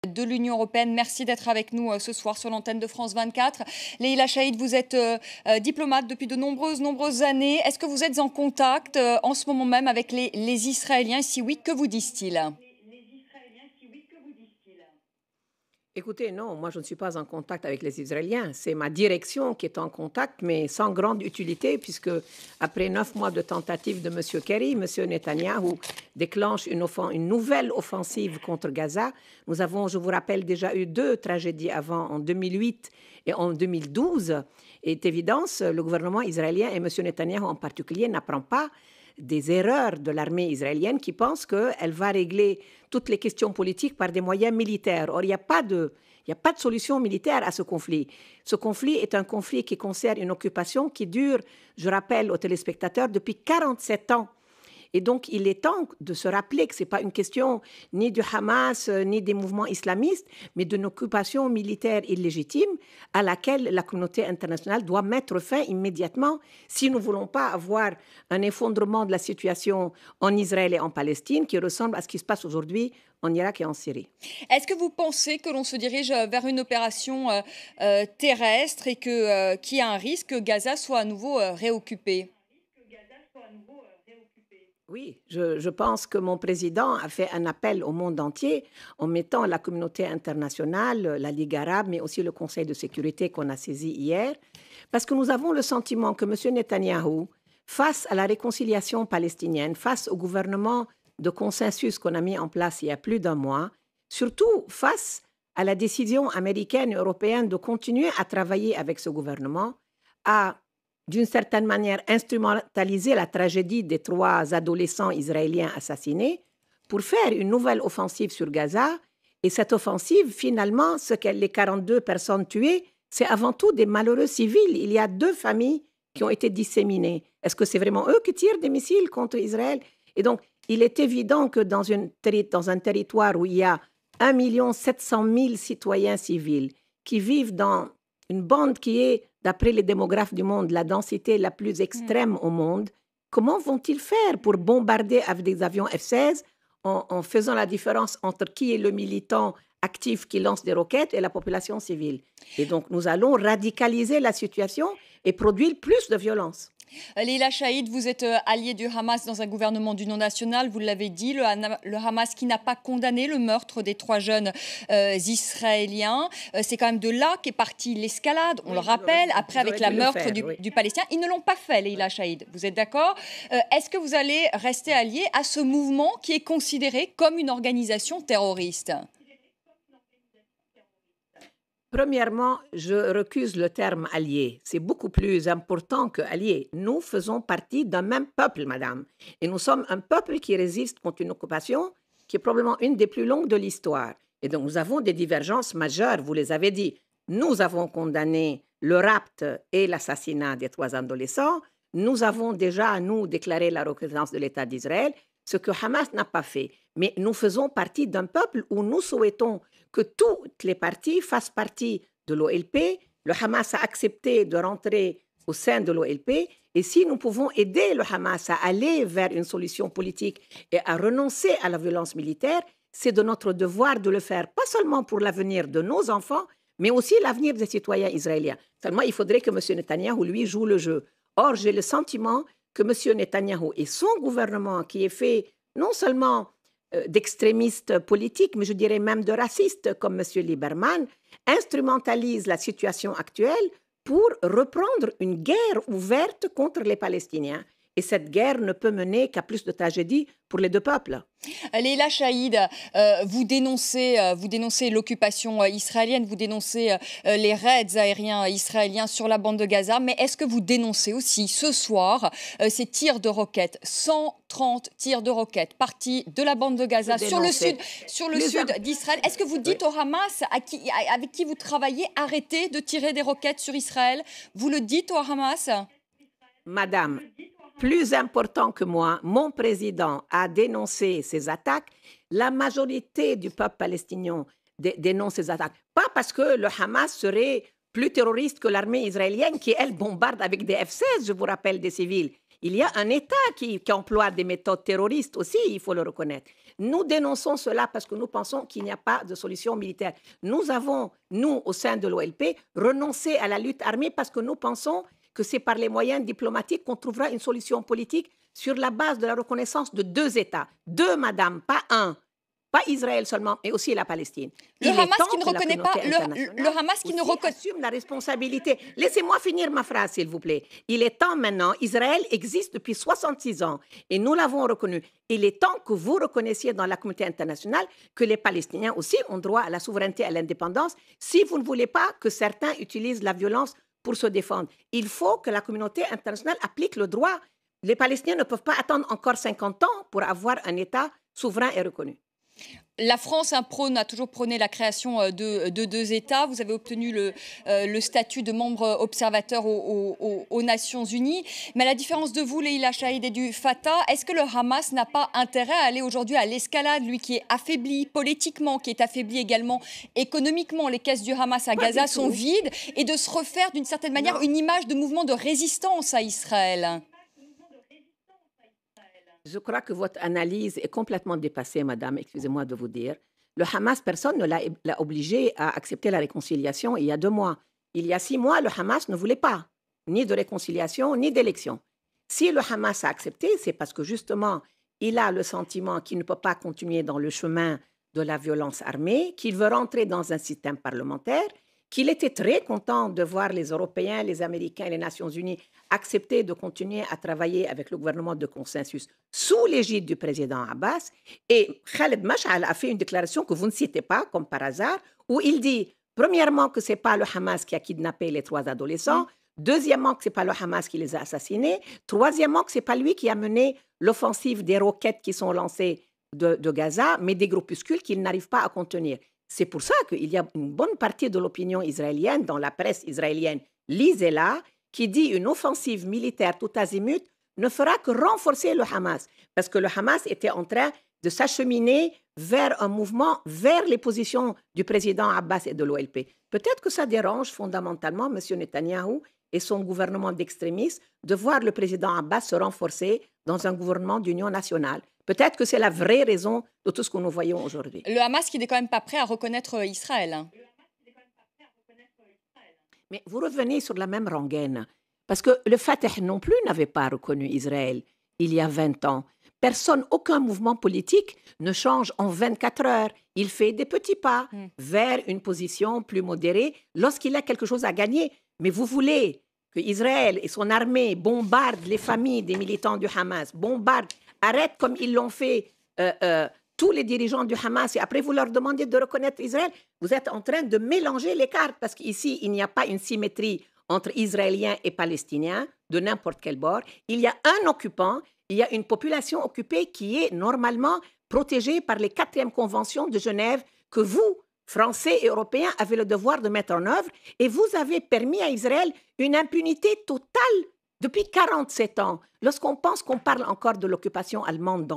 de l'Union européenne. Merci d'être avec nous ce soir sur l'antenne de France 24. Leïla Chaïd, vous êtes diplomate depuis de nombreuses années. Est-ce que vous êtes en contact en ce moment même avec les Israéliens? Si oui, que vous disent-ils? Écoutez, non, moi je ne suis pas en contact avec les Israéliens. C'est ma direction qui est en contact, mais sans grande utilité, puisque après 9 mois de tentative de M. Kerry, M. Netanyahou déclenche une nouvelle offensive contre Gaza. Nous avons, je vous rappelle, déjà eu 2 tragédies avant, en 2008 et en 2012. Et est évidence, le gouvernement israélien et M. Netanyahou en particulier n'apprend pas des erreurs de l'armée israélienne qui pense qu'elle va régler toutes les questions politiques par des moyens militaires. Or, il n'y a pas de solution militaire à ce conflit. Ce conflit est un conflit qui concerne une occupation qui dure, je rappelle aux téléspectateurs, depuis 47 ans. Et donc, il est temps de se rappeler que ce n'est pas une question ni du Hamas, ni des mouvements islamistes, mais d'une occupation militaire illégitime à laquelle la communauté internationale doit mettre fin immédiatement si nous ne voulons pas avoir un effondrement de la situation en Israël et en Palestine qui ressemble à ce qui se passe aujourd'hui en Irak et en Syrie. Est-ce que vous pensez que l'on se dirige vers une opération terrestre et qu'il y a un risque que Gaza soit à nouveau réoccupé? Oui, je pense que mon président a fait un appel au monde entier en mettant la communauté internationale, la Ligue arabe, mais aussi le Conseil de sécurité qu'on a saisi hier, parce que nous avons le sentiment que M. Netanyahou, face à la réconciliation palestinienne, face au gouvernement de consensus qu'on a mis en place il y a plus d'1 mois, surtout face à la décision américaine et européenne de continuer à travailler avec ce gouvernement, a d'une certaine manière instrumentaliser la tragédie des 3 adolescents israéliens assassinés pour faire une nouvelle offensive sur Gaza. Et cette offensive, finalement, les 42 personnes tuées, c'est avant tout des malheureux civils. Il y a 2 familles qui ont été disséminées. Est-ce que c'est vraiment eux qui tirent des missiles contre Israël? Et donc, il est évident que dans un territoire où il y a 1 700 000 citoyens civils qui vivent dans une bande qui est, d'après les démographes du monde, la densité la plus extrême au monde, comment vont-ils faire pour bombarder avec des avions F-16 en faisant la différence entre qui est le militant actif qui lance des roquettes et la population civile? Et donc, nous allons radicaliser la situation et produire plus de violence. Leïla Chaïd, vous êtes alliée du Hamas dans un gouvernement d'union nationale, vous l'avez dit, le Hamas qui n'a pas condamné le meurtre des 3 jeunes Israéliens. C'est quand même de là qu'est partie l'escalade, on le rappelle, après avec le meurtre du Palestinien. Ils ne l'ont pas fait, Leïla Chaïd, vous êtes d'accord? Est-ce que vous allez rester alliée à ce mouvement qui est considéré comme une organisation terroriste? Premièrement, je recuse le terme allié. C'est beaucoup plus important que allié. Nous faisons partie d'un même peuple, madame. Et nous sommes un peuple qui résiste contre une occupation qui est probablement une des plus longues de l'histoire. Et donc, nous avons des divergences majeures, vous les avez dit. Nous avons condamné le rapt et l'assassinat des 3 adolescents. Nous avons déjà, nous, déclaré la reconnaissance de l'État d'Israël, ce que Hamas n'a pas fait. Mais nous faisons partie d'un peuple où nous souhaitons que toutes les parties fassent partie de l'OLP. Le Hamas a accepté de rentrer au sein de l'OLP. Et si nous pouvons aider le Hamas à aller vers une solution politique et à renoncer à la violence militaire, c'est de notre devoir de le faire, pas seulement pour l'avenir de nos enfants, mais aussi l'avenir des citoyens israéliens. Seulement, il faudrait que M. Netanyahou, lui, joue le jeu. Or, j'ai le sentiment que M. Netanyahou et son gouvernement, qui est fait non seulement d'extrémistes politiques, mais je dirais même de racistes comme M. Lieberman, instrumentalisent la situation actuelle pour reprendre une guerre ouverte contre les Palestiniens. Et cette guerre ne peut mener qu'à plus de tragédies pour les 2 peuples. Leïla Chaïd, vous dénoncez l'occupation israélienne, vous dénoncez les raids aériens israéliens sur la bande de Gaza, mais est-ce que vous dénoncez aussi ce soir ces tirs de roquettes, 130 tirs de roquettes partis de la bande de Gaza sur le sud d'Israël? Est-ce que vous dites au Hamas, avec qui vous travaillez, arrêtez de tirer des roquettes sur Israël? Vous le dites au Hamas? Madame, plus important que moi, mon président a dénoncé ces attaques. La majorité du peuple palestinien dénonce ces attaques. Pas parce que le Hamas serait plus terroriste que l'armée israélienne qui, elle, bombarde avec des F-16, je vous rappelle, des civils. Il y a un État qui emploie des méthodes terroristes aussi, il faut le reconnaître. Nous dénonçons cela parce que nous pensons qu'il n'y a pas de solution militaire. Nous avons, nous, au sein de l'OLP, renoncé à la lutte armée parce que nous pensons que c'est par les moyens diplomatiques qu'on trouvera une solution politique sur la base de la reconnaissance de 2 États. 2, madame, pas un. Pas Israël seulement, mais aussi la Palestine. Le Hamas qui ne reconnaît pas, le Hamas qui ne reconnaît assume la responsabilité. Laissez-moi finir ma phrase, s'il vous plaît. Il est temps maintenant, Israël existe depuis 66 ans et nous l'avons reconnu. Il est temps que vous reconnaissiez dans la communauté internationale que les Palestiniens aussi ont droit à la souveraineté et à l'indépendance si vous ne voulez pas que certains utilisent la violence pour se défendre. Il faut que la communauté internationale applique le droit. Les Palestiniens ne peuvent pas attendre encore 50 ans pour avoir un État souverain et reconnu. La France a toujours prôné la création de 2 États. Vous avez obtenu le statut de membre observateur aux Nations Unies. Mais à la différence de vous, Leïla Chaïd et du Fatah, est-ce que le Hamas n'a pas intérêt à aller aujourd'hui à l'escalade, lui qui est affaibli politiquement, qui est affaibli également économiquement? Les caisses du Hamas à Gaza sont vides, et de se refaire d'une certaine manière une image de mouvement de résistance à Israël? Je crois que votre analyse est complètement dépassée, madame, excusez-moi de vous dire. Le Hamas, personne ne l'a obligé à accepter la réconciliation il y a 2 mois. Il y a 6 mois, le Hamas ne voulait pas ni de réconciliation, ni d'élection. Si le Hamas a accepté, c'est parce que justement, il a le sentiment qu'il ne peut pas continuer dans le chemin de la violence armée, qu'il veut rentrer dans un système parlementaire, qu'il était très content de voir les Européens, les Américains et les Nations Unies accepter de continuer à travailler avec le gouvernement de consensus sous l'égide du président Abbas. Et Khaled Mash'al a fait une déclaration que vous ne citez pas, comme par hasard, où il dit, premièrement, que ce n'est pas le Hamas qui a kidnappé les 3 adolescents, deuxièmement, que ce n'est pas le Hamas qui les a assassinés, troisièmement, que ce n'est pas lui qui a mené l'offensive des roquettes qui sont lancées de Gaza, mais des groupuscules qu'il n'arrive pas à contenir. C'est pour ça qu'il y a une bonne partie de l'opinion israélienne, dans la presse israélienne, lisez-la, qui dit une offensive militaire tout azimut ne fera que renforcer le Hamas. Parce que le Hamas était en train de s'acheminer vers un mouvement, vers les positions du président Abbas et de l'OLP. Peut-être que ça dérange fondamentalement M. Netanyahou et son gouvernement d'extrémistes de voir le président Abbas se renforcer dans un gouvernement d'union nationale. Peut-être que c'est la vraie raison de tout ce que nous voyons aujourd'hui. Le Hamas qui n'est quand même pas prêt à reconnaître Israël. Mais vous revenez sur la même rengaine. Parce que le Fatah non plus n'avait pas reconnu Israël il y a 20 ans. Personne, aucun mouvement politique ne change en 24 heures. Il fait des petits pas vers une position plus modérée lorsqu'il a quelque chose à gagner. Mais vous voulez que Israël et son armée bombardent les familles des militants du Hamas, arrêtent comme ils l'ont fait tous les dirigeants du Hamas, et après vous leur demandez de reconnaître Israël. Vous êtes en train de mélanger les cartes, parce qu'ici, il n'y a pas une symétrie entre Israéliens et Palestiniens, de n'importe quel bord. Il y a un occupant, il y a une population occupée qui est normalement protégée par les 4e conventions de Genève que vous, Français et Européens, avez le devoir de mettre en œuvre. Et vous avez permis à Israël une impunité totale depuis 47 ans. Lorsqu'on pense qu'on parle encore de l'occupation allemande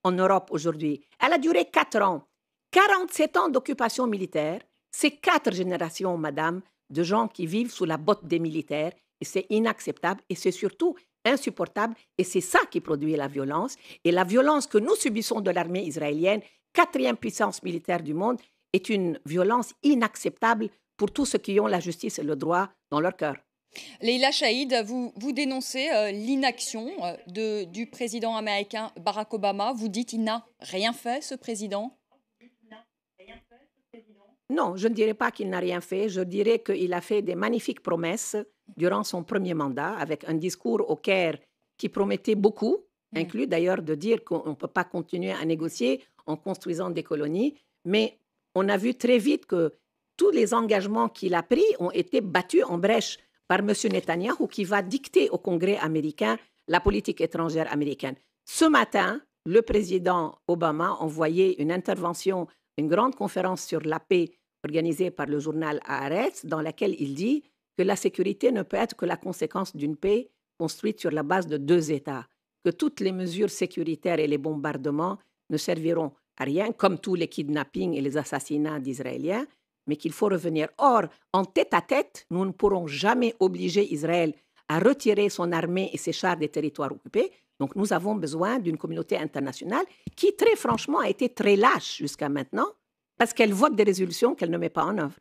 en Europe aujourd'hui, elle a duré 4 ans. 47 ans d'occupation militaire, c'est 4 générations, madame, de gens qui vivent sous la botte des militaires. Et c'est inacceptable et c'est surtout insupportable. Et c'est ça qui produit la violence. Et la violence que nous subissons de l'armée israélienne, 4e puissance militaire du monde, est une violence inacceptable pour tous ceux qui ont la justice et le droit dans leur cœur. Leïla Chaïd, vous dénoncez l'inaction du président américain Barack Obama. Vous dites qu'il n'a rien fait, ce président? Non, je ne dirais pas qu'il n'a rien fait. Je dirais qu'il a fait des magnifiques promesses durant son premier mandat, avec un discours au Caire qui promettait beaucoup, inclus d'ailleurs de dire qu'on ne peut pas continuer à négocier en construisant des colonies. Mais on a vu très vite que tous les engagements qu'il a pris ont été battus en brèche par M. Netanyahou, qui va dicter au Congrès américain la politique étrangère américaine. Ce matin, le président Obama a envoyé une intervention, une grande conférence sur la paix organisée par le journal Haaretz, dans laquelle il dit que la sécurité ne peut être que la conséquence d'une paix construite sur la base de 2 États, que toutes les mesures sécuritaires et les bombardements ne serviront à rien, comme tous les kidnappings et les assassinats d'Israéliens, mais qu'il faut revenir. Or, en tête-à-tête, nous ne pourrons jamais obliger Israël à retirer son armée et ses chars des territoires occupés, Donc nous avons besoin d'une communauté internationale qui, très franchement, a été très lâche jusqu'à maintenant parce qu'elle vote des résolutions qu'elle ne met pas en œuvre.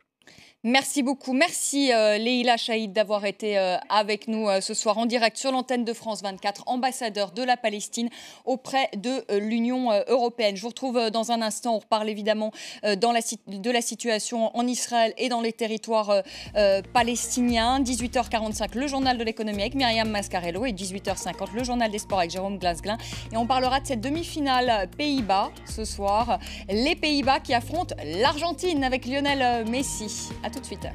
Merci beaucoup. Merci Leïla Chaïd d'avoir été avec nous ce soir en direct sur l'antenne de France 24, ambassadeur de la Palestine auprès de l'Union européenne. Je vous retrouve dans un instant. On reparle évidemment de la situation en Israël et dans les territoires palestiniens. 18h45, le journal de l'économie avec Myriam Mascarello et 18h50, le journal des sports avec Jérôme Glasglin. Et on parlera de cette demi-finale Pays-Bas ce soir. Les Pays-Bas qui affrontent l'Argentine avec Lionel Messi. À tout de suite.